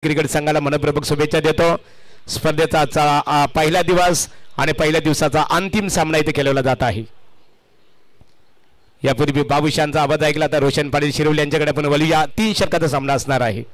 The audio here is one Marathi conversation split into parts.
क्रिकेट संघाला मनपूर्वक शुभेच्छा देतो। स्पर्धेचा पहिला दिवस आणि पहिल्या दिवसाचा अंतिम सामना इथे खेळवला जात आहे। यापूर्वी बाबूशांचा आवाज ऐकला तर रोशन पाटील शिरवली यांच्याकडे आपण वळूया। 3 षटकाचा सामना असणार आहे।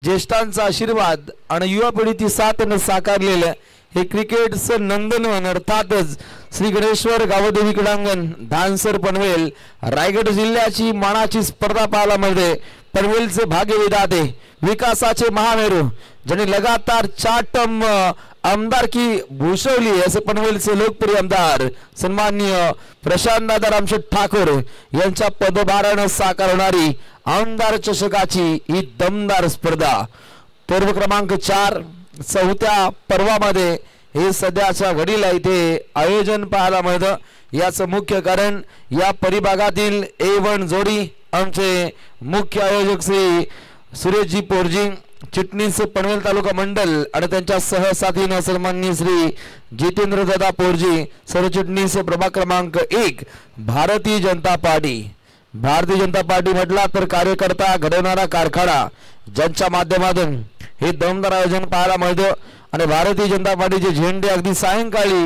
ज्येष्ठांचा आशीर्वाद आणि युवा पिढीची साथने साकारलेले हे क्रिकेटचं नंदनवन अर्थातच श्री गणेश्वर गावदेवी क्रीडांगण धानसर पनवेल रायगड जिल्ह्याची मानाची स्पर्धा पाहायला मिळते। पनवेलचे भाग्यविधाते विकासाचे महामेरू ज्यांनी लगातार 4 टर्म आमदारकी भूषवली असे पनवेलचे लोकप्रिय आमदार सन्माननीय प्रशांतदादा रामशेठ ठाकूर यांच्या पदभाराने साकार होणारी आमदार चषकाची ही दमदार स्पर्धा पर्व क्रमांक 4 चौथ्या पर्वामध्ये हे सध्याच्या घडीला इथे आयोजन पाहायला मिळतं। याचं मुख्य कारण या परिभागातील A1 जोडी आमचे मुख्य आयोजक श्री सुरेशजी पोरजी चिटणीस पनवेल तालुका मंडल आणि त्यांच्या सहसाथीने सन्माननीय श्री जितेंद्र दादा पोरजी सरचिटणीस प्रभाग क्रमांक 1 भारतीय जनता पार्टी। भारतीय जनता पार्टी म्हटला तर कार्यकर्ता घडवणारा कारखाना ज्यांच्या माध्यमातून हे दमदार आयोजन पाहायला मिळतं आणि भारतीय जनता पार्टीचे झेंडे अगदी सायंकाळी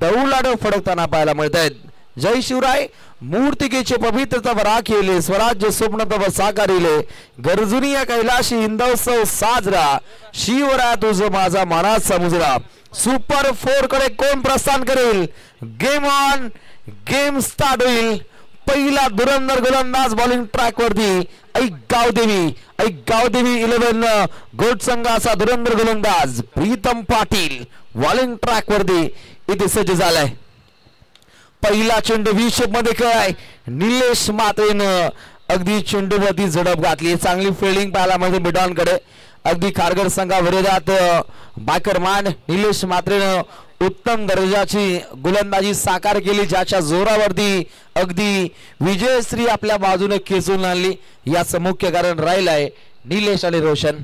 दौलाडे फडकताना पाहायला मिळत आहेत। जय शिवराय मूर्तिकेचे पवित्रता राखिले स्वराज्य स्वप्न तव साकारिले गरजुनी या कैलाशी हिंदोत्सव साजरा शिवराय तुझ माझा मानाचा मुजरा। सुपर 4 कडे कोण प्रस्थान करेल? गेम ऑन गेम स्टार्ट होईल। पहिला धुरंधर गोलंदाज बॉलिंग ट्रॅक वरती ऐक गावदेवी 11 गोट संघाचा धुरंधर गोलंदाज प्रीतम पाटील बॉलिंग ट्रॅक वरती इथे सज्ज झालाय। पहिला चेंडू विषेप मध्ये खेळाय निलेश मात्रेनं अगदी चेंडूवरती झडप घातली। चांगली फिल्डिंग पाहायला मिळते मिडॉनकडे अगदी खारघर संघाविरोधात बायकरमान निलेश मात्रेनं उत्तम दर्जाची गोलंदाजी साकार केली ज्याच्या जोरावरती अगदी विजयश्री आपल्या बाजूने खेचून आणली। याचं मुख्य कारण राहिलाय निलेश आणि रोशन।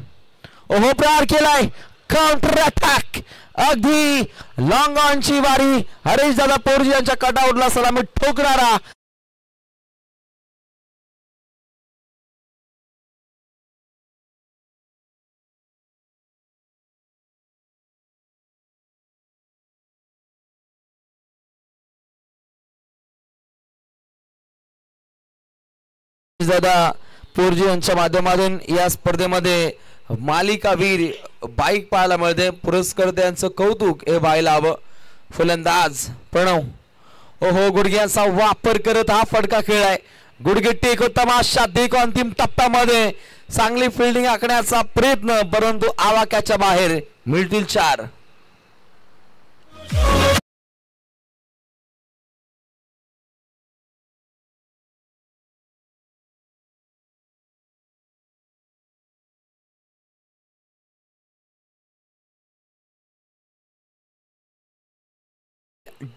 ओहो प्रहार केलाय काउंटर अटॅक अगदी लॉंग ऑन ची वारी हरीश दादा पोरजी यांच्या कटआउटला सलामी ठोकणारा दादा पोरजी यांच्या माध्यमातून या स्पर्धेमध्ये मालिकावीर बाईक पाहायला मिळते। पुरस्कर्त्यांचं कौतुक हे व्हायला हवं। फलंदाज प्रणव ओहो गुडघ्यांचा वापर करत हा फटका खेळाय। गुडघे टेक तमाशा देखो अंतिम टप्प्यामध्ये चांगली फिल्डिंग आखण्याचा प्रयत्न परंतु आवाक्याच्या बाहेर मिळतील 4।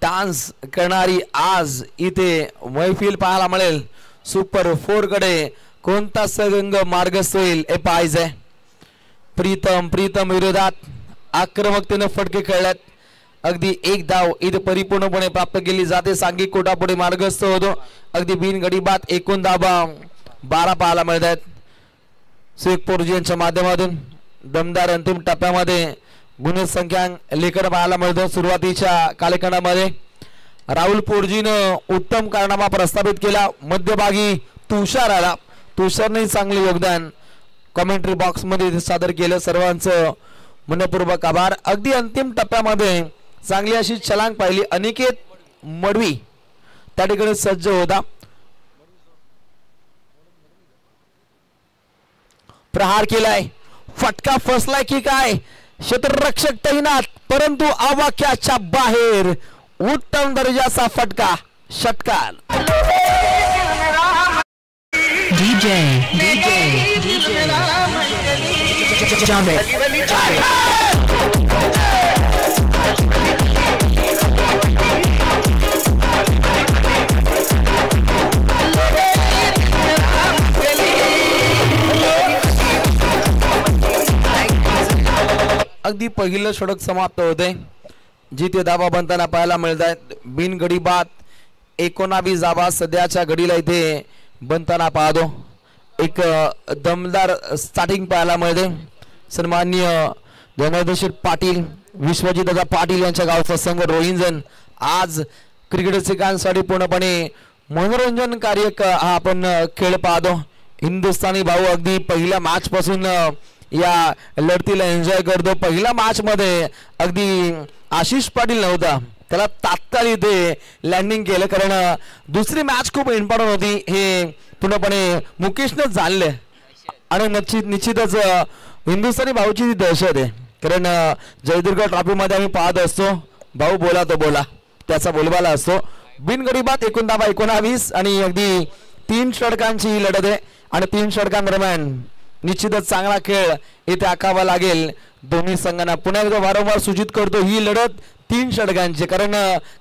डान्स करणारी आज इथे मैफिल पाहायला मिळेल। सुपर 4 कडे कोणता संघ मार्गस्थ होईल हे पाहायचंय। प्रीतम विरोधात आक्रमकतेने फटके खेळल्यात। अगदी 1 धाव इथे परिपूर्णपणे प्राप्त केली जाते। सांघिक कोटापुढे मार्गस्थ होतो। अगदी बिनगडीबात एकूण धावा 12 पाहायला मिळत आहेत। सुरेश पोरजी यांच्या माध्यमातून दमदार अंतिम टप्प्यामध्ये गुणसंख्या लेखन पाहायला मिळतो। सुरुवातीच्या कालखंडामध्ये राहुल पोरजीनं उत्तम कारनामा प्रस्थापित केला। मध्यभागी तुषार आला तुषारने चांगले योगदान कमेंट्री बॉक्स मध्ये सादर केलं. सर्वांचं मनपूर्वक आभार. अगदी अंतिम टप्प्यामध्ये चांगली अशी छलांग पाहिली. अनिकेत मडवी त्या ठिकाणी सज्ज होता. प्रहार केलाय, फटका फसलाय की काय, क्षेत्ररक्षक तैनात, परंतु आवाक्याच्या बाहेर उत्तम दर्जाचा फटका. षटकार. अगदी पहिलं षटक समाप्त होते. जिथे धावा बनताना पाहायला मिळत आहेत. बिनगडी बाद 19 धावा सध्याच्या घडीला इथे बनताना पाहतो. एक दमदार स्टार्टिंग पाहायला मिळते. सन्माननीय जनार्दन पाटील, विश्वजित दादा पाटील यांच्या गावचा संघ रोहिंजन आज क्रिकेट रसिकांसाठी पूर्णपणे मनोरंजन कार्य हा आपण खेळ पाहतो. हिंदुस्थानी भाऊ अगदी पहिल्या मॅच पासून या लढतीला एन्जॉय करतो. पहिल्या मॅच मध्ये अगदी आशिष पाटील नव्हता, त्याला तात्काळ इथे लँडिंग केलं, कारण दुसरी मॅच खूप इम्पॉर्टंट होती हे पूर्णपणे मुकेशनं जाणले. आणि निश्चितच हिंदुस्थानी भाऊची ती दहशत आहे, कारण जयदुर्ग ट्रॉफी मध्ये आम्ही पाहत असतो भाऊ बोला तो बोला, त्याचा बोलबाला असतो. बिनगडी बाद 19 आणि अगदी 3 षटकांची ही लढत आहे. आणि 3 षटकांदरम्यान निश्चितच चांगला खेळ इथे आखावा लागेल दोन्ही संघांना. पुन्हा एकदा वारंवार सूचित करतो ही लढत 3 षटकांची, कारण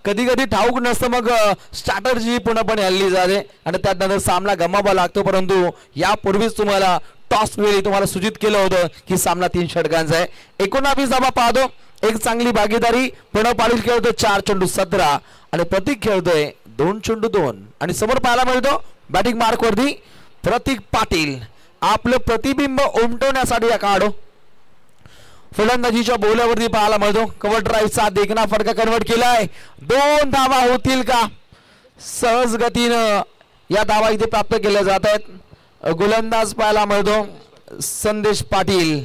कधी कधी ठाऊक नसतं, मग स्ट्रॅटर्जी पूर्णपणे हल्ली जाते आणि त्यानंतर सामना गमावा लागतो. परंतु यापूर्वीच तुम्हाला टॉस वेळी तुम्हाला सूचित केलं होतं की सामना 3 षटकांचा आहे. 19 धावा पाहतो. एक चांगली भागीदारी. प्रणव पाटील खेळतोय 4 चेंडू 17 आणि प्रतीक खेळतोय 2 चेंडू 2. आणि समोर पाहायला मिळतो बॅटिंग मार्क वरती प्रतीक पाटील आपलं प्रतिबिंब उमटवण्यासाठी या काढो. फलंदाजीच्या बोल्यावरती पाहायला मिळतो कव्हर ड्राईव्हचा देखना फटका कन्वर्ट केलाय. 2 धावा होतील का? सहज गतीनं या धावा इथे प्राप्त केल्या जात आहेत. गोलंदाज पाहायला मिळतो संदेश पाटील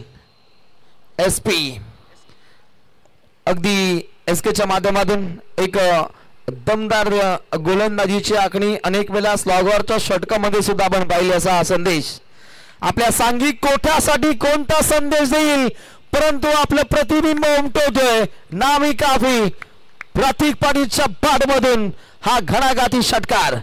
SP. अगदी SKच्या माध्यमातून एक दमदार गोलंदाजीची आखणी अनेक वेळा स्लॉगरच्या षटकामध्ये सुद्धा आपण पाहिली. असा संदेश आपल्या सांघिक कोठ्यासाठी कोणता संदेश देईल, परंतु आपलं प्रतिबिंब उमटवतोय नामी काफी. प्रतीक पाटीलच्या बॅटमधून हा घणाघाती षटकार.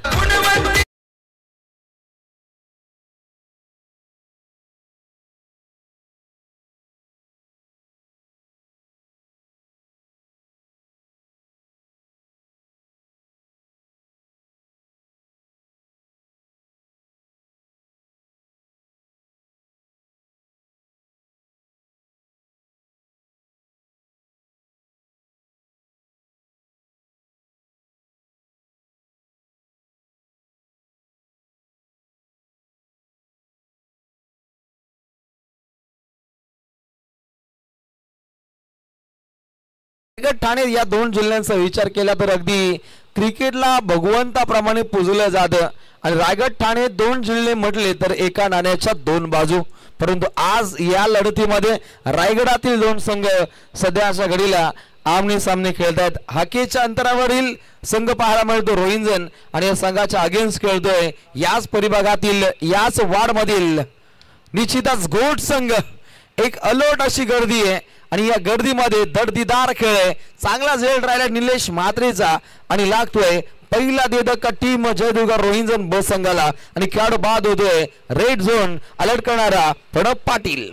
रायगड ठाणे या 2 जिल्ह्यांचा विचार केला तर अगदी क्रिकेटला भगवंताप्रमाणे पूजलं जातं. आणि रायगड ठाणे 2 जिल्हे म्हटले तर एका नाण्याच्या 2 बाजू. परंतु आज या लढतीमध्ये रायगडातील 2 संघ सध्याच्या घडीला आमने सामने खेळतात. हाकेच्या अंतरावरील संघ पाहायला मिळतो रोहिंजन आणि या संघाच्या अगेन्स्ट खेळतोय याच परिभागातील याच वार्ड मधील निश्चितच गोट संघ. एक अलर्ट अशी गर्दी आहे आणि या गर्दीमध्ये दर्दीदार खेळ आहे. चांगला झेल राहिला निलेश म्हात्रेचा आणि लागतोय पहिला देदक टीम जयदुर्ग रोहिंजन ब संघाला. आणि खेळाडू बाद होतोय रेड झोन अलर्ट करणारा प्रणव पाटील.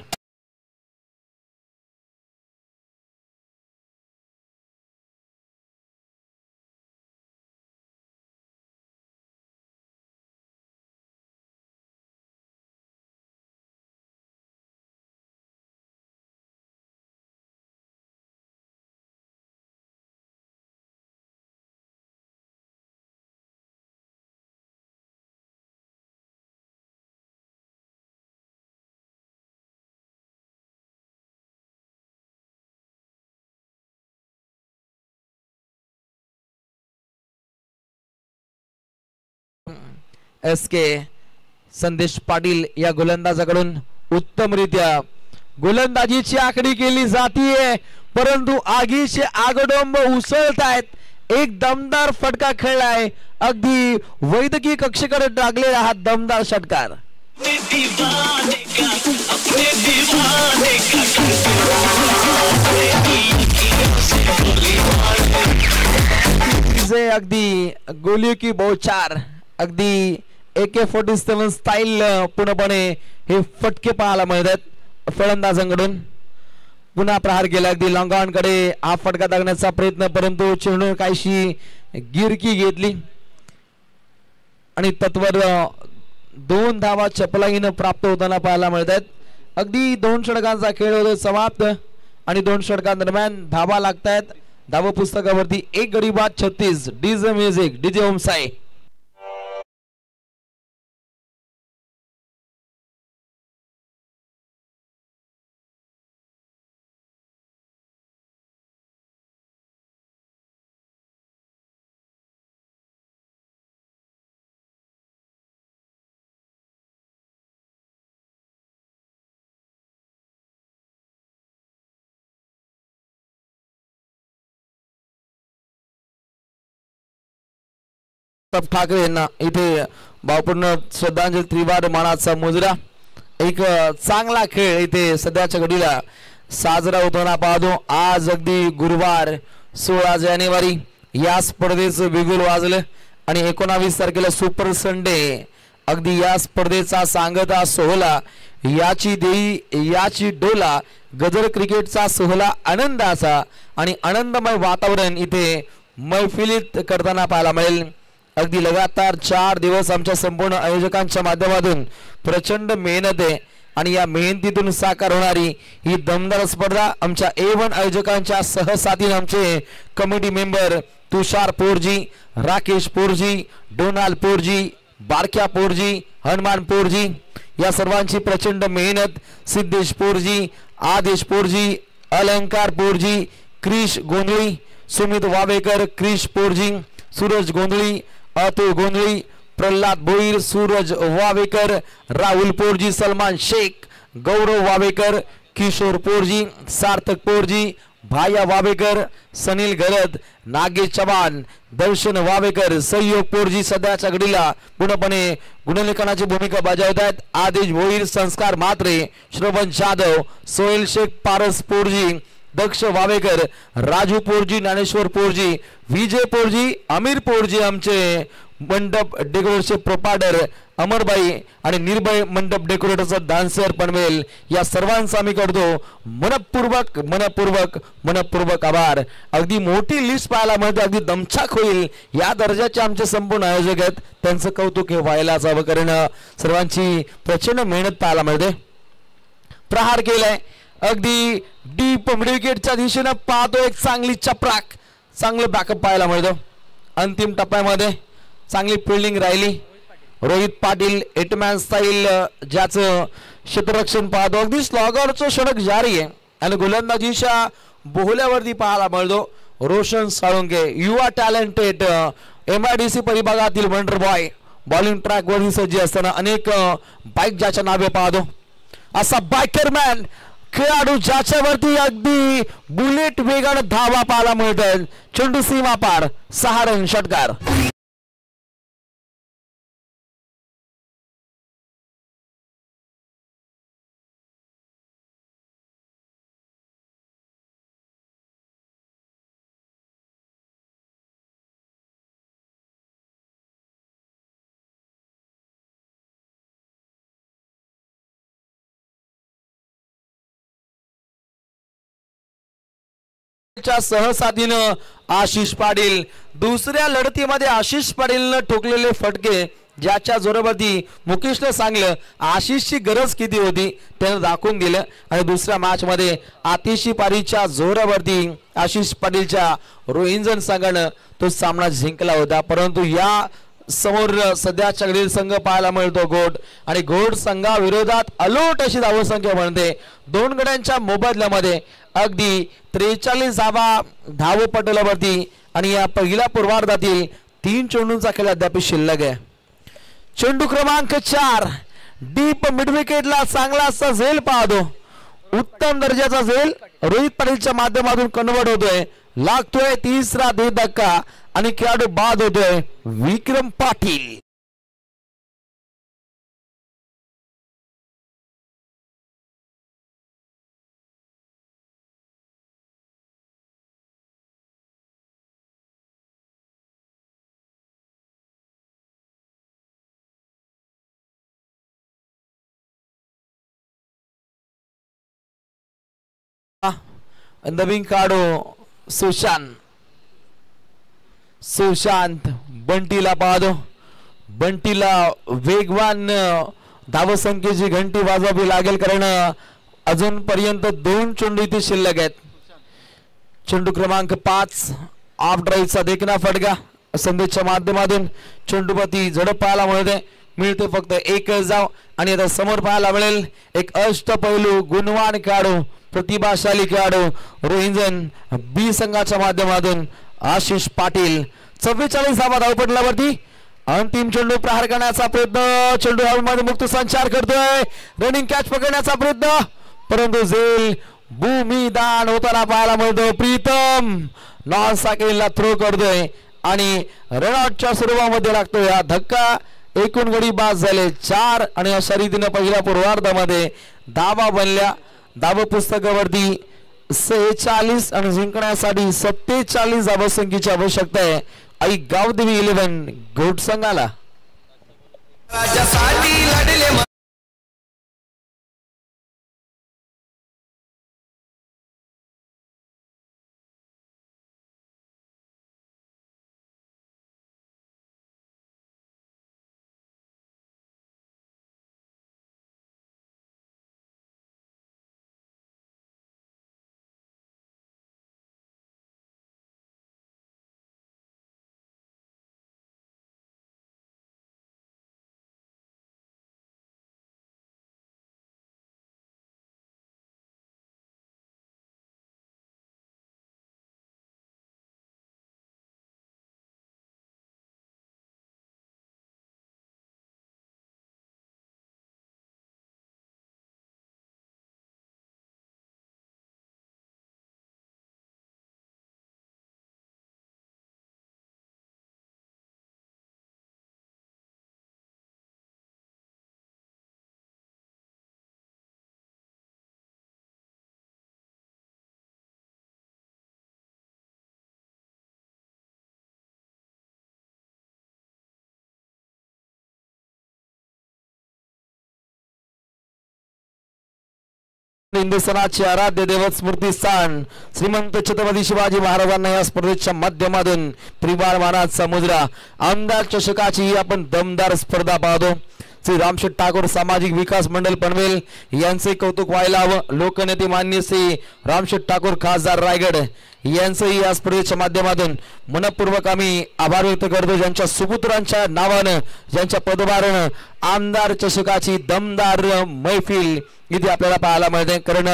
SK संदेश पाटील या गोलंदाजाकडून उत्तमरित्या गोलंदाजीची आखणी केली जातीये, परंतु आगीचे आगडोंब उसळत आहेत। एक दमदार फटका खेळलाय, अगदी वैद्यकीय कक्षेकडे लागलेला हा दमदार षटकार। अगदी गोलियों की बौछार, अगदी AK-47 स्टाईल पूर्णपणे हे फटके पाहायला मिळतात फलंदाजांकडून। पुन्हा प्रहार केला, अगदी लॉंगॉनकडे हा फटका दागण्याचा प्रयत्न, परंतु चेंडूने काहीशी गिरकी घेतली आणि तत्वर 2 धावा चपलाईने प्राप्त होताना पाहायला मिळतात। अगदी 2 षटकांचा खेळ होतो समाप्त आणि 2 षटकांदरम्यान धावा लागतायत। धाव पुस्तकावरती 1 गडी बाद 36। DJ music, DJ Om Sai. Thackeray यांना इथे भावपूर्ण श्रद्धांजली त्रिवार मानाचा मुजरा। एक चांगला खेळ इथे सध्याच्या घडीला साजरा होताना पाहतो। आज अगदी गुरुवार 16 जानेवारी या स्पर्धेचं बिगुल वाजलं आणि 19 तारखेला सुपर संडे अगदी या स्पर्धेचा सांगता सोहळा, याची देई याची डोला, गजर क्रिकेटचा सोहळा आनंदाचा आणि आनंदमय वातावरण इथे मैफिलीत करताना पाहायला मिळेल। अगदी लगातार 4 दिवस आमच्या संपूर्ण आयोजकांच्या माध्यमातून प्रचंड मेहनत आहे आणि या मेहनतीतून साकार होणारी ही दमदार स्पर्धा आमच्या A1 आयोजकांच्या सहसाथीने आमचे कमिटी मेंबर तुषार पोरजी, राकेश पोरजी, डोनाल्ड पोरजी, बारक्या पोरजी, हनुमान पोरजी या सर्वांची प्रचंड मेहनत, सिद्धेश पोरजी, आदेश पोरजी, अलंकार पोरजी, क्रिश गोंधळी, सुमित वावेकर, क्रिश पोरजी, सूरज गोंधळी, अतुल गोंधळी, प्रल्हाद भोईर, सूरज वावेकर, राहुल पोरजी, सलमान शेख, गौरव वावेकर, किशोर पोरजी, सार्थक पोरजी, भाया वावेकर, सनील गरद, नागेश चव्हाण, दर्शन वावेकर, सहयोग पोरजी सध्याच्या घडीला पूर्णपणे गुणलेखनाची भूमिका बजावत आहेत। आदेश भोईर, संस्कार म्हात्रे, श्रवण जाधव, सोहेल शेख, पारस पोरजी, दक्ष वावेकर, राजू पोरजी, ज्ञानेश्वर पोरजी, विजय पोरजी, अमीर पोरजी, आमचे मंडप डेकोरेटरचे प्रोपायटर अमरबाई आणि निर्भय मंडप डेकोरेटरचा डान्सर पनवेल या सर्वांचा आम्ही करतो मनपूर्वक मनपूर्वक मनपूर्वक आभार। अगदी मोठी लिस्ट पाहायला मिळते, अगदी दमछाक होईल या दर्जाचे आमचे संपूर्ण आयोजक आहेत, त्यांचं कौतुक हे व्हायलाच हवं, कारण सर्वांची प्रचंड मेहनत पाहायला मिळते। प्रहार केलाय अगदी डीप विकेटच्या दिशेने पाहतो, एक चांगली चपराक, चांगलं बॅकअप पाहायला मिळतो। अंतिम टप्प्यामध्ये चांगली फिल्डिंग राहिली, रोहित पाटील एटमॅन स्टाईल ज्याचं क्षेत्ररक्षण पाहतो, अगदी स्लॉगरचं षटक जारी आहे आणि गोलंदाजीच्या बोहल्यावरती पाहायला मिळतो रोशन साळुंके, युवा टॅलेंटेड MIDC परिभागातील वंडर बॉय, बॉलिंग ट्रॅक वरती सज्ज असताना अनेक बाईक ज्याच्या नावे पाहतो, असा बायकरमॅन खेळाडू ज्याच्यावरती अगदी बुलेट वेगाने धावा पाहायला मिळतात। चेंडू सीमा पार, 6 रन षटकार। सहसाथीनं आशिष पाटील, दुसऱ्या लढतीमध्ये आशिष पाटीलनं ठोकलेले फटके ज्याच्या जोरावरती मुकेशने सांगलं आशिषची गरज किती होती त्याने दाखवून दिलं आणि दुसऱ्या मॅच मध्ये आतिशी पारीच्या जोरावरती आशिष पाटीलच्या रोहिंजन संघानं तो सामना जिंकला होता। परंतु या समोर सध्याच्या घडील संघ पाहायला मिळतो घोट आणि घोट संघाविरोधात अलोट अशी धावसंख्या बनते। 2 गड्यांच्या मोबदल्यामध्ये अगदी 43 धावा धावपटलावरती आणि या पहिल्या पूर्वार्धातील 3 चेंडूंचा खेळ अद्याप शिल्लक आहे। चेंडू क्रमांक 4 डीप मिड विकेटला चांगला असा झेल पाहतो, उत्तम दर्जाचा झेल रोहित पाटीलच्या माध्यमातून कन्वर्ट होतोय, लागतोय तिसरा धक्का आणि खेळाडू बाद होतोय विक्रम पाटील. नवीन खेळाडू सुशांत बंटीला पाहतो, बंटीला वेगवान धावसंख्येची घंटी वाजवावी लागेल, कारण अजूनपर्यंत 2 चेंडू इथे शिल्लक आहेत. चेंडू क्रमांक 5 ऑफ ड्राईव्हचा देखना फटका संदेशच्या माध्यमातून चेंडूपती झडप पाहायला मिळते फक्त 1 जाव. आणि आता समोर पाहायला मिळेल एक अष्टपैलू गुणवान खेळाडू, प्रतिभाशाली खेळाडू रोहिंजन बी संघाच्या माध्यमातून आशिष पाटील. 44 धावा धावपटलावरती अंतिम चेंडू प्रहार करण्याचा प्रयत्न, चेंडू हवेमध्ये मुक्त संचार करतोय, रनिंग कॅच पकडण्याचा प्रयत्न, परंतु झेल भूमिदान होताना पाहायला मिळतो. प्रीतम नॉन साकेलला थ्रो करतोय आणि रनआउटच्या स्वरूपामध्ये लागतोय हा धक्का. एकूण गडी बाद झाले 4 आणि अशा रीतीने पहिल्या पूर्वार्धामध्ये धावा बनल्या. धाव पुस्तकावरती 46 आणि जिंकण्यासाठी 47 धावसंख्येची आवश्यकता आहे आई गावदेवी 11 घोट संघाला. हिंदुस्थानाचे आराध्य दैवत स्मृती स्थान श्रीमंत छत्रपती शिवाजी महाराजांना या स्पर्धेच्या माध्यमातून त्रिवार मानाचा मुजरा आमदार चषकाची आपण दमदार स्पर्धा पाहतो. श्री रामशेठ ठाकूर सामाजिक विकास मंडळ पनवेल यांचे कौतुक व्हायला हवं. लोकनेते मान्य श्री रामशेठ ठाकूर खासदार रायगड यांचंही या स्पर्धेच्या माध्यमातून मनपूर्वक आम्ही आभार व्यक्त करतो, ज्यांच्या सुपुत्रांच्या नावानं ज्यांच्या पदभारानं आमदार चषकाची दमदार मैफिल इथे आपल्याला पाहायला मिळते. कारण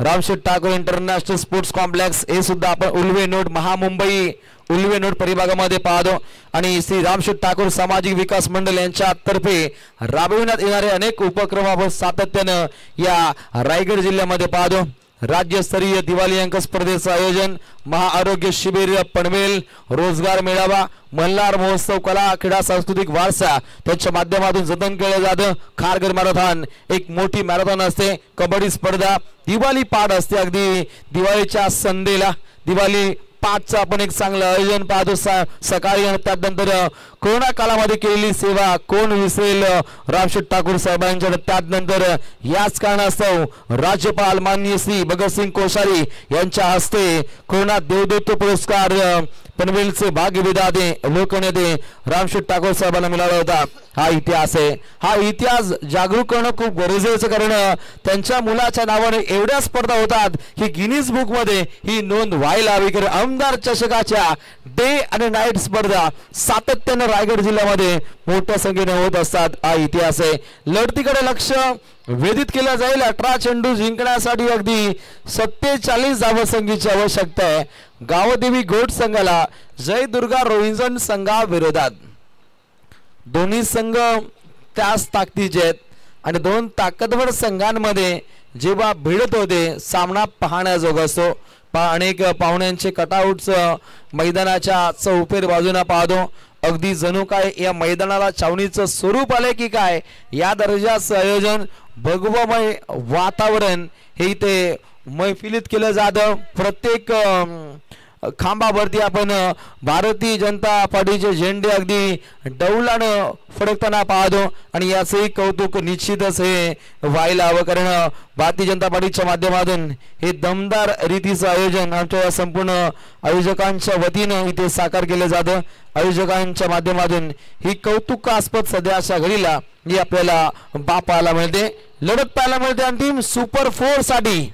Ramsheth Thakur international sports complex हे सुद्धा आपण उल्वे नोड महामुंबई उल्वे नोड परिभागामध्ये पाहतो आणि श्री रामशेठ ठाकूर सामाजिक विकास मंडळ यांच्या तर्फे राबविण्यात येणारे अनेक उपक्रम आपण सातत्यानं या रायगड जिल्ह्यामध्ये पाहतो. राज्यस्तरीय दिवाळी अंक स्पर्धेचं आयोजन, महाआरोग्य शिबिर पनवेल, रोजगार मेळावा, मल्हार महोत्सव, कला क्रीडा सांस्कृतिक वारसा त्यांच्या माध्यमातून जतन केलं जातं. खारघर मॅरेथॉन एक मोठी मॅरेथॉन असते, कबड्डी स्पर्धा, दिवाळी पाठ असते. अगदी दिवाळीच्या संध्येला दिवाळी पाठचं आपण एक चांगलं आयोजन पाहतो सकाळी. आणि त्यानंतर कोरोना काळामध्ये केलेली सेवा कोण विसरेल रामशेठ ठाकूर साहेबांच्या. त्यानंतर याच कारणास्तव राज्यपाल माननीय श्री भगतसिंग कोश्यारी यांच्या हस्ते कोरोना देवदत्त पुरस्कार पनवेलचे भाग्यविधाते लोकनेते रामशेठ ठाकूर साहेबांना मिळाला होता. हा इतिहास आहे. हा इतिहास जागरूक करणं खूप गरजेचं, कारण त्यांच्या मुलाच्या नावाने एवढ्या स्पर्धा होतात की गिनीज बुक मध्ये ही नोंद व्हायला हवी. कारण आमदार चषकाच्या डे आणि नाईट स्पर्धा सातत्यानं रायगड जिल्ह्यामध्ये मोठ्या संख्येने होत असतात. हा इतिहास आहे. लढतीकडे लक्ष वेधित केलं जाईल. 18 चेंडू जिंकण्यासाठी अगदी 47 धावसंख्येची आवश्यकता आहे. गावदेवी गोट संघाला जय दुर्गा रोहिंजन संघाविरोधात दोन्ही संघ त्याच ताकदीचे आहेत आणि दोन ताकदवर संघांमध्ये जेव्हा भिडत होते सामना पाहण्याजोगा असतो. अनेक पाहुण्यांचे कटआउट्स मैदानाच्या चौफेर बाजूला पाहतो. अगदी जणू काय या मैदानाला छावणीचं स्वरूप आलंय की काय, या दर्जाचं आयोजन भगवमय वातावरण हे इथे मैफिलीत केलं जातं. प्रत्येक खांबावरती आपण भारतीय जनता पार्टीचे झेंडे अगदी डौलानं फडकताना पाहतो आणि याचंही कौतुक निश्चितच हे व्हायला हवं, कारण भारतीय जनता पार्टीच्या माध्यमातून हे दमदार रीतीचं आयोजन आमच्या या संपूर्ण आयोजकांच्या वतीनं इथे साकार केलं जातं. आयोजकांच्या माध्यमातून ही कौतुकास्पद सध्याच्या घडीला ही आपल्याला पाहायला मिळते. लढत पाहायला मिळते अंतिम सुपर 4 साठी.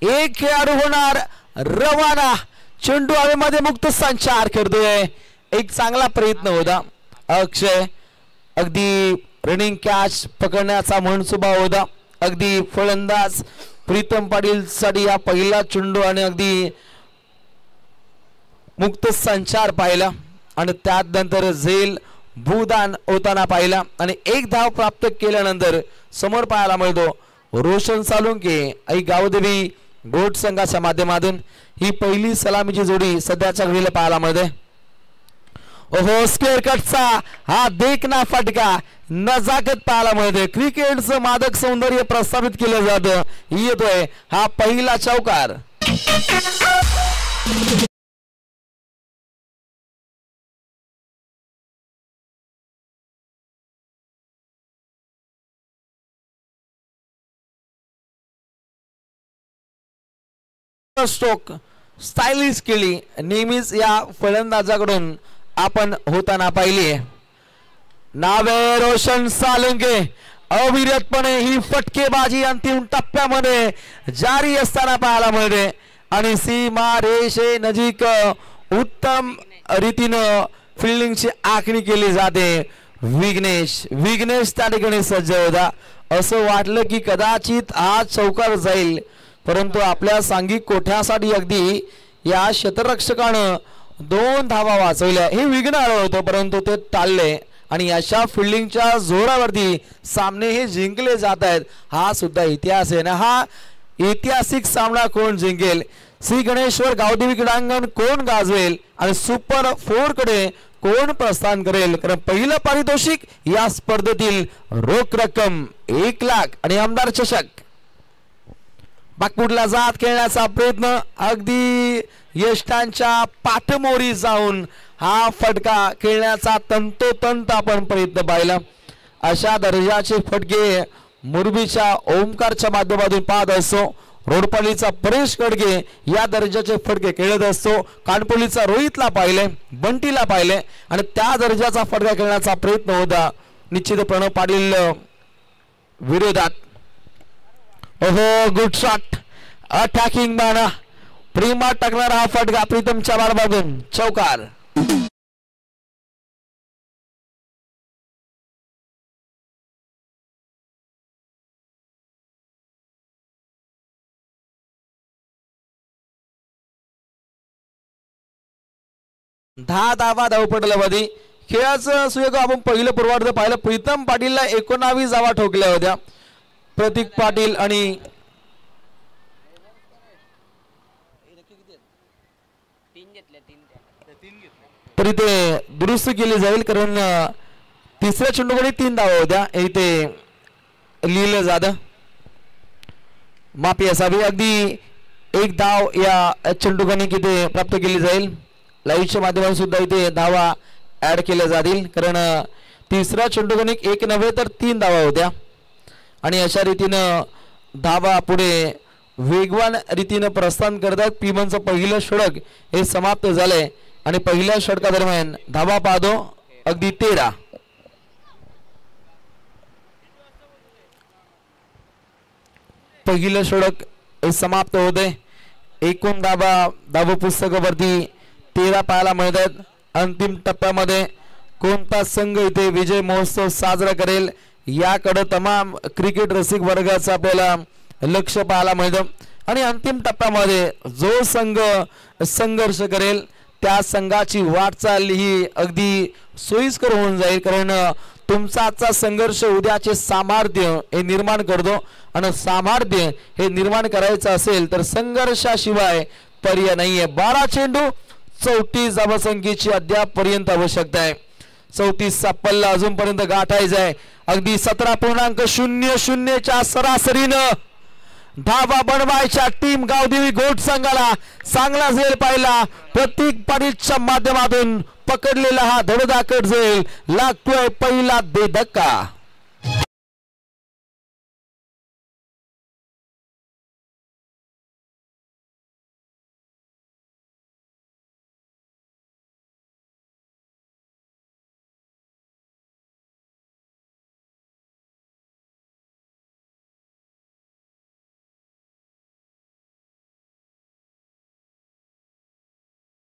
एक खेळाडू होणार रवाना. चेंडू हवेमध्ये मुक्त संचार करतोय. एक चांगला प्रयत्न होता अक्षय, अगदी रनिंग कॅच पकडण्याचा मनसुबा होता. अगदी फलंदाज प्रीतम पाटील साठी हा पहिला चेंडू आणि अगदी मुक्त संचार पाहिला आणि त्यानंतर झेल भूदान होताना पाहिला आणि एक धाव प्राप्त केल्यानंतर समोर पाहायला मिळतो रोशन सालुंके आई गावदेवी गोट संघाच्या माध्यमातून ही पहिली सलामीची जोडी सध्याच्या घडीला पाहायला मिळते. ओहो, स्क्वेअर कटचा हा देखना फटका नजाकत पाहायला मिळते. क्रिकेटचं मादक सौंदर्य प्रस्थापित केलं जातं. येतोय हा पहिला चौकार. स्ट्रोक स्टायलिश केली नेहमीच या फलंदाजाकडून आपण होताना पाहिली. नावे रोशन सालुंके. अविरतपणे ही फटकेबाजी अंतिम टप्प्यामध्ये जारी असताना पाहायला मिळते आणि सीमा रेषे नजीक उत्तम रीतीनं फिल्डिंगची आखणी केली जाते. विघ्नेश त्या ठिकाणी सज्ज होता. असं वाटलं की कदाचित हा चौकार जाईल, परंतु आपल्या सांघिक कोठ्यासाठी अगदी या क्षेत्ररक्षकानं 2 धावा वाचवल्या. हे विघ्न आलं होतं परंतु ते टाळले आणि अशा फिल्डिंगच्या जोरावरती सामने हे जिंकले जात आहेत. हा सुद्धा इतिहास आहे ना. हा ऐतिहासिक सामना कोण जिंकेल, श्री गणेश्वर गावदेवी क्रीडांगण कोण गाजवेल आणि सुपर 4 कडे कोण प्रस्थान करेल, कारण पहिलं पारितोषिक या स्पर्धेतील रोख रक्कम 1 लाख आणि आमदार चषक. बागपुटला जात खेळण्याचा प्रयत्न अगदी यष्टांच्या पाठमोरी जाऊन हा फटका खेळण्याचा तंतोतंत आपण प्रयत्न पाहिला. अशा दर्जाचे फटके मुरबीच्या ओमकारच्या माध्यमातून पाहत असतो. रोडपालीचा परेश कडगे या दर्जाचे फटके खेळत असतो. कानपोलीचा रोहितला पाहिले, बंटीला पाहिले आणि त्या दर्जाचा फटका खेळण्याचा प्रयत्न होता निश्चित प्रणव पाटील विरोधात. ओहो, गुड शॉट अटॅकिंग बाणा प्रेमात टाकणारा हा फटका प्रीतमच्या बारबागून चौकार. दहा धावा धावपटलामध्ये खेळाचं सुयोग आपण पहिलं पूर्वार्ध पाहिलं. प्रीतम पाटीलला 19 धावा ठोकल्या होत्या. प्रतीक पाटील आणि तरी ते दुरुस्त केली जाईल, कारण तिसऱ्या चेंडूकडे 3 धावा होत्या इथे लिहिलं जातं. माफी असावी. अगदी 1 धाव या चेंडूकडे किती प्राप्त केली जाईल. लाईव्हच्या माध्यमातून सुद्धा इथे धावा ऍड केल्या जातील, कारण तिसऱ्या चेंडूकडे 1 नव्हे तर 3 धावा होत्या आणि अशा रीतीनं धावा पुढे वेगवान रीतीनं प्रस्थान करतात. पीमनचं पहिलं षटक हे समाप्त झालंय आणि पहिल्या षटकादरम्यान धावा पाहतो अगदी 13. पहिलं षटक हे समाप्त होते. एकूण धावा पुस्तकावरती 13 पाहायला मिळतात. अंतिम टप्प्यामध्ये कोणता संघ इथे विजय महोत्सव साजरा करेल याकडे तमाम क्रिकेट रसिक वर्गाचं आपल्याला लक्ष पाहायला मिळतं आणि अंतिम टप्प्यामध्ये जो संघ संघर्ष करेल त्या संघाची वाटचाल ही अगदी सोयीस्कर होऊन जाईल, कारण तुमचा आजचा संघर्ष उद्याचे सामर्थ्य हे निर्माण करतो आणि सामर्थ्य हे निर्माण करायचं असेल तर संघर्षाशिवाय पर्याय नाहीये. 12 चेंडू 34 धावसंख्येची अद्याप पर्यंत आवश्यकता आहे. 34 चा पल्ला अजूनपर्यंत गाठायचा आहे. अगदी 17.00 च्या सरासरीनं धावा बनवायच्या टीम गावदेवी घोट संघाला चांगला झेल पाहिला. प्रतीक पाटीलच्या माध्यमातून पकडलेला हा धडधाकट झेल लागतोय पहिला धक्का.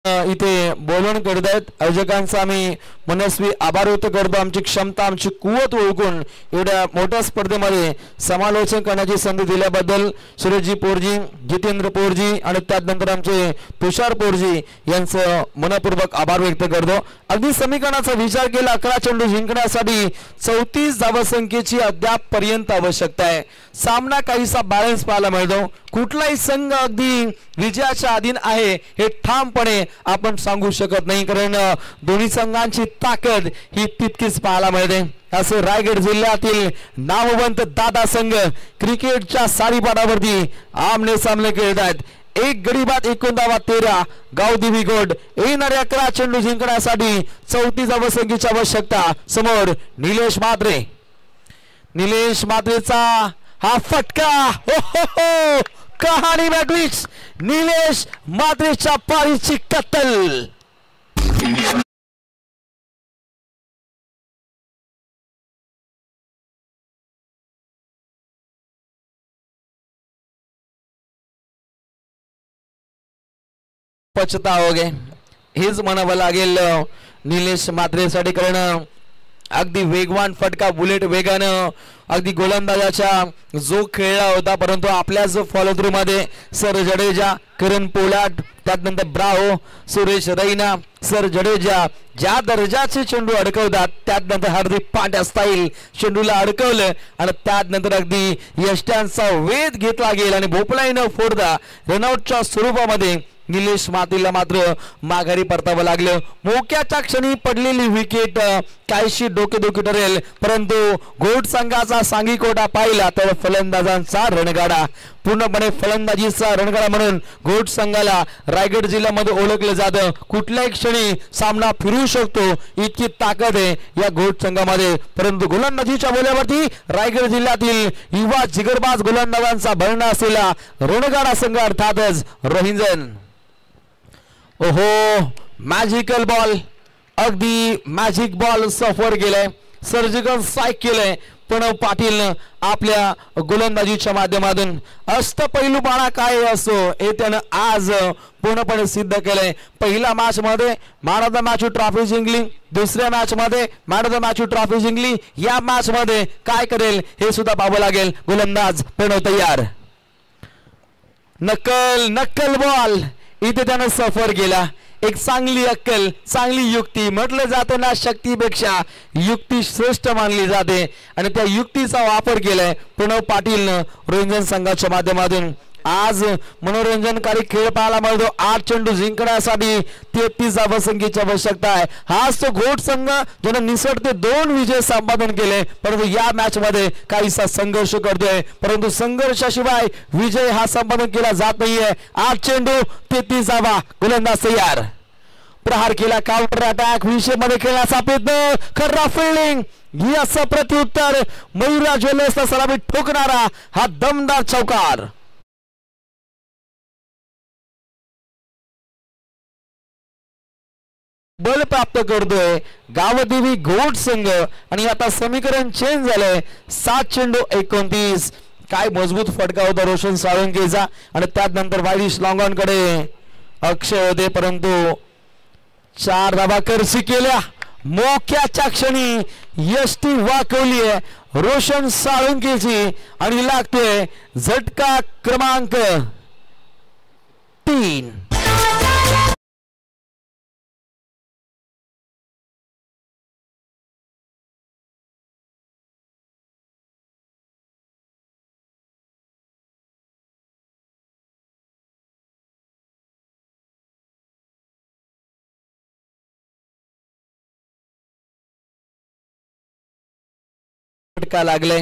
इथे बोलून करत आहेत आयोजकांचा आम्ही मनस्वी आभार व्यक्त करतो. आमची क्षमता आमची कुवत ओळखून एवढ्या मोठ्या स्पर्धेमध्ये समालोचन करण्याची संधी दिल्याबद्दल सुरेशजी पोरजी, जितेंद्र पोरजी आणि त्यानंतर आमचे तुषार पोरजी यांचं मनपूर्वक आभार व्यक्त करतो. अगदी समीकरणाचा विचार केला 11 चेंडू जिंकण्यासाठी 34 धावसंख्येची अद्याप पर्यंत आवश्यकता आहे. सामना काहीसा बॅलन्स पाहायला मिळतो. कुठलाही संघ अगदी विजयाच्या अधीन आहे हे ठामपणे आपण सांगू शकत नाही, कारण दोन्ही संघांची ताकद ही तितकीच पाहायला मिळते. असे रायगड जिल्ह्यातील नामवंत दादा संघ क्रिकेटच्या सारीपाटावरती आमने सामने खेळत आहेत. एक गडी बाद 19 धावा 13 गावदेवी घोट येणाऱ्या 11 चेंडू जिंकण्यासाठी 34 धावसंख्येची आवश्यकता. समोर निलेश म्हात्रे. निलेश म्हात्रेचा हा फटका हो हो हो कहाणी वेगळीच. निलेश म्हात्रेच्या पारीची कत्तल. पछताओगे हेच म्हणावं लागेल निलेश म्हात्रेसाठी, कारण अगदी वेगवान फटका बुलेट वेगानं अगदी गोलंदाजाच्या जो खेळला होता, परंतु आपल्या जो फॉलो थ्रू मध्ये सर जडेजा, किरण पोलाट, त्यानंतर ब्रावो, सुरेश रैना, सर जडेजा ज्या दर्जाचे चेंडू अडकवतात त्यानंतर हार्दिक पांड्या स्टाईल चेंडूला अडकवलं आणि त्यानंतर अगदी यष्ट्यांचा वेध घेतला गेला आणि भोपळाई न फोडता रनआउटच्या स्वरूपामध्ये निलेश म्हात्रेला मात्र माघारी परतावं लागलं. मोक्याच्या क्षणी पडलेली विकेट काहीशी डोकेदुखी ठरेल, परंतु घोट संघाचा सांघिकोटा पाहिला तर फलंदाजांचा रणगाडा, पूर्णपणे फलंदाजीचा रणगाडा म्हणून घोट संघाला रायगड जिल्ह्यामध्ये ओळखलं जातं. कुठल्याही क्षणी सामना फिरू शकतो इतकी ताकद आहे या घोट संघामध्ये. परंतु गोलंदाजीच्या बोल्यावरती रायगड जिल्ह्यातील युवा जिगरबाज गोलंदाजांचा भरणा असलेला रणगाडा संघ अर्थातच रोहिंजन. ओहो मॅजिकल बॉल, अगदी मॅजिक बॉल सफर केलाय, सर्जिकल स्ट्राइक केलंय प्रणव पाटील आपल्या गोलंदाजीच्या माध्यमातून. अष्टपैलूपणा काय असो हे त्यानं आज पूर्णपणे सिद्ध केलंय. पहिल्या मॅच मध्ये man of the match trophy जिंकली, दुसऱ्या मॅच मध्ये man of the match trophy जिंकली. या मॅच मध्ये काय करेल हे सुद्धा पाहावं लागेल. गोलंदाज प्रणव तयार. नक्कल नक्कल बॉल इथे त्यानं सफर केला. एक चांगली अक्कल, चांगली युक्ती, म्हटलं जातं ना शक्तीपेक्षा युक्ती श्रेष्ठ मानली जाते आणि त्या युक्तीचा वापर केलाय प्रणव पाटीलनं रोहिंजन संघाच्या माध्यमातून. आज मनोरंजनकारी खेळ पाहायला मिळतो. 8 चेंडू जिंकण्यासाठी 33 धावसंख्येची आवश्यकता आहे. हाच तो घोट संघ ज्यानं निसटते 2 विजय संपादन केले, परंतु या मॅच मध्ये काहीसा संघर्ष करतोय, परंतु संघर्षाशिवाय विजय हा संपादन केला जात नाहीये. 8 चेंडू 33 धावा, गोलंदाज तयार. प्रहार केला, काउंटर अटॅक विषय मध्ये खेळण्याचा प्रयत्न, खर्रा फिल्डिंग, याचं प्रत्युत्तर मयुरा ज्वेलर्सला सलामी ठोकणारा हा दमदार चौकार. बल प्राप्त करतोय गावदेवी घोट संघ आणि आता समीकरण चेंज झालंय. 7 चेंडू 29. काय मजबूत फटका होता रोशन साळुंकेचा आणि त्यानंतर वाईश लॉंगॉनकडे अक्षय होते, परंतु 4 धावा करसी केल्या. मोक्याच्या क्षणी यष्टी वाकवली आहे रोशन साळुंकेची आणि लागतोय झटका क्रमांक 3. का लागले.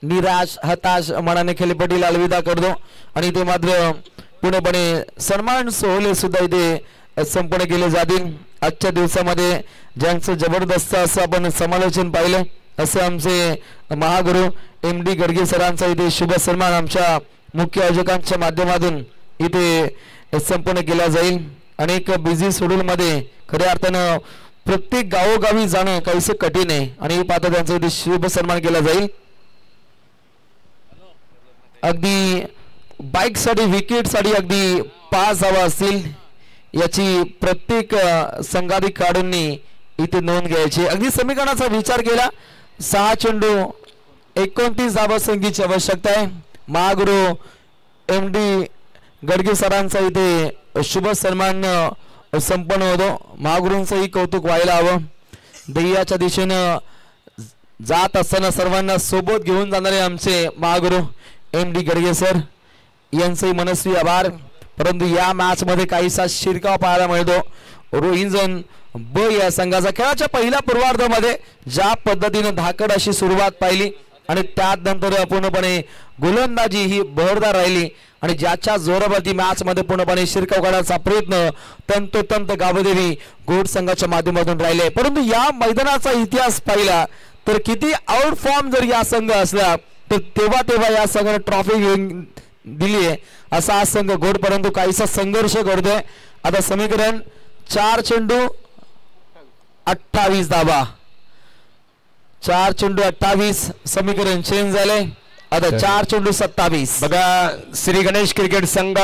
निराश हताश मनाने खेळपट्टीला अलविदा करतो आणि ते मात्र पूर्णपणे सन्मान सोहळे सुद्धा इथे संपन्न केले जातील. आजच्या दिवसामध्ये ज्यांचं जबरदस्त असं आपण समालोचन पाहिलं असे आमचे महागुरु MD गडगे सरांचा इथे शुभ सन्मान आमच्या मुख्य आयोजकांच्या माध्यमातून इथे संपन्न केला जाईल. अनेक बिझी शेड्यूल मध्ये खऱ्या अर्थानं प्रत्येक गावोगावी जाणं काहीसं कठीण आहे आणि पाहता त्यांचा इथे शुभ सन्मान केला जाईल. अगदी बाईक साठी विकेट साठी अगदी 5 धावा असतील याची प्रत्येक संघाधिक खेळाडूंनी इथे नोंद घ्यायची. अगदी समीकरणाचा विचार केला 6 चेंडू 29 धावा संख्येची आवश्यकता आहे. महागुरु MD गडगे सरांचा इथे शुभ सन्मान संपन्न होतो. महागुरूंचंही कौतुक व्हायला हवं. ध्येयाच्या दिशेनं जात असताना सर्वांना सोबत घेऊन जाणारे आमचे महागुरु MD गडगे सर यांचंही मनस्वी आभार. परंतु या मॅच मध्ये काहीसा शिरकाव पाहायला मिळतो. रोहिंजन ब या संघाचा खेळाच्या पहिल्या पूर्वार्धामध्ये ज्या पद्धतीनं धाकड अशी सुरुवात पाहिली आणि त्यानंतर पूर्णपणे गोलंदाजी ही बहरदार राहिली आणि ज्याच्या जोरावरती मॅच मध्ये पूर्णपणे शिरकाव करण्याचा प्रयत्न तंतोतंत गावदेवी घोड संघाच्या माध्यमातून राहिले. परंतु या मैदानाचा इतिहास पाहिला तर किती आउट फॉर्म जर या संघ असला तर तेव्हा या संघाने ट्रॉफी घेऊन दिली आहे असा हा संघ घोड. परंतु काहीसा संघर्ष करतोय. आता समीकरण 4 चेंडू 28 धावा 4 चेंडू 28 समीकरण चेंज झाले. आता 4 चेंडू 27. बघा श्री गणेश क्रिकेट संघ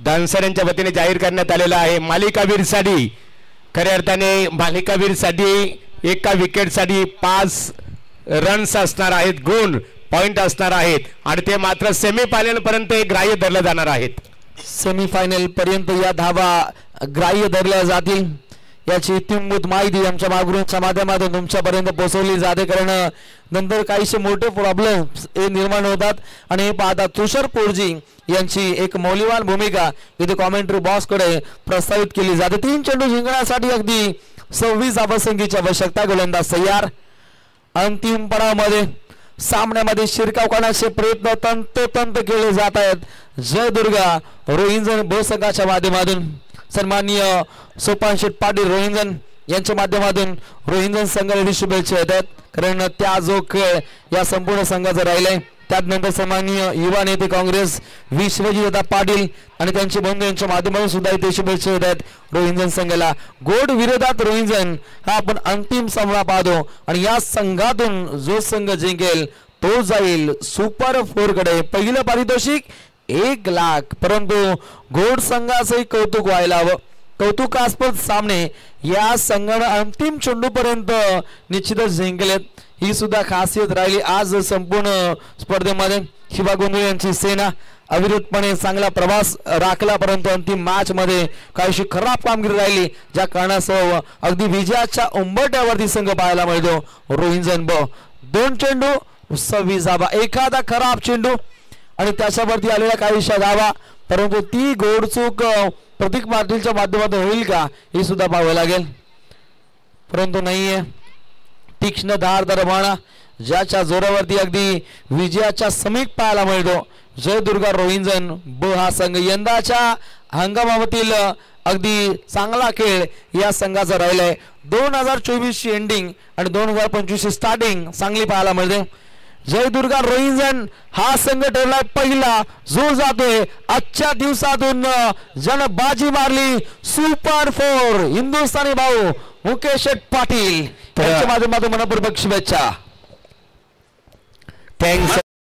दानसर यांच्या वतीने जाहीर करण्यात आलेला आहे मालिकावीर साठी. खऱ्या अर्थाने मालिकावीर साठी एका विकेट साठी 5 रन्स असणार आहेत, गुण पॉइंट असणार आहेत आणि ते मात्र सेमीफायनल पर्यंत ग्राह्य धरले जाणार आहेत. सेमीफायनल पर्यंत या धावा ग्राह्य धरल्या जातील याची इत्युंभूत माहिती आमच्या महागुरूंच्या माध्यमातून तुमच्यापर्यंत पोहोचवली जाते. कारण नंतर काहीशे मोठे प्रॉब्लेम्स निर्माण होतात आणि हे पाहता तुषार पोरजी यांची एक मौल्यवान भूमिका इथे कॉमेंट्री बॉक्स कडे प्रस्तावित केली जाते. 3 चेंडू जिंकण्यासाठी अगदी 26 धावा संख्येची आवश्यकता. गोलंदाज तयार. अंतिम पडावामध्ये सामन्यामध्ये शिरकाव करण्याचे प्रयत्न तंतोतंत केले जात आहेत. जय दुर्गा रोहिंजन ब संघाच्या माध्यमातून सन्माननीय सोपान शेठ पाटील रोहिंजन यांच्या माध्यमातून रोहिंजन संघाला शुभेच्छा येतात. कारण त्या जो खेळ या संपूर्ण संघाचा राहिलाय त्यानंतर सन्माननीय युवा नेते काँग्रेस विश्वजित पाटील आणि त्यांचे बंधू यांच्या माध्यमातून सुद्धा इथे शुभेच्छा येतात रोहिंजन संघाला. गोड विरोधात रोहिंजन हा आपण अंतिम सामना पाहतो आणि या संघातून जो संघ जिंकेल तो जाईल सुपर 4 कडे. पहिलं पारितोषिक 1 लाख. परंतु घोड संघाचंही कौतुक व्हायला हवं. कौतुकास्पद सामने या संघाने अंतिम चेंडू पर्यंत निश्चितच जिंकलेत. ही सुद्धा खासियत राहिली आज संपूर्ण स्पर्धेमध्ये. शिवा गोंधळे यांची सेना अविरतपणे चांगला प्रवास राखला परंतु अंतिम मॅच मध्ये काहीशी खराब कामगिरी राहिली ज्या कारणासह अगदी विजयाच्या उंबरठ्यावरती संघ पाहायला मिळतो. रोहिंजन ब 2 चेंडू 26 धावा. एखादा खराब चेंडू आणि त्याच्यावरती आलेल्या काहीशा धावा परंतु ती गोडचूक प्रतीक पाटीलच्या माध्यमातून होईल का हे सुद्धा पाहावं लागेल. परंतु नाहीये. तीक्ष्ण धारदार बाणा ज्याच्या जोरावरती अगदी विजयाच्या समीप पाहायला मिळतो. जय दुर्गा रोहिंजन ब हा संघ यंदाच्या हंगामातील अगदी चांगला खेळ या संघाचा राहिलाय. 2024 ची एंडिंग आणि 2025 ची स्टार्टिंग चांगली पाहायला मिळते. जय दुर्गा रोहिंजन हा संघ ठरलाय पहिला जो जातोय आजच्या दिवसातून जन बाजी मारली सुपर 4 हिंदुस्थानी भाऊ मुकेश पाटील यांच्या माध्यमातून मनपूर्वक शुभेच्छा. थँक्स.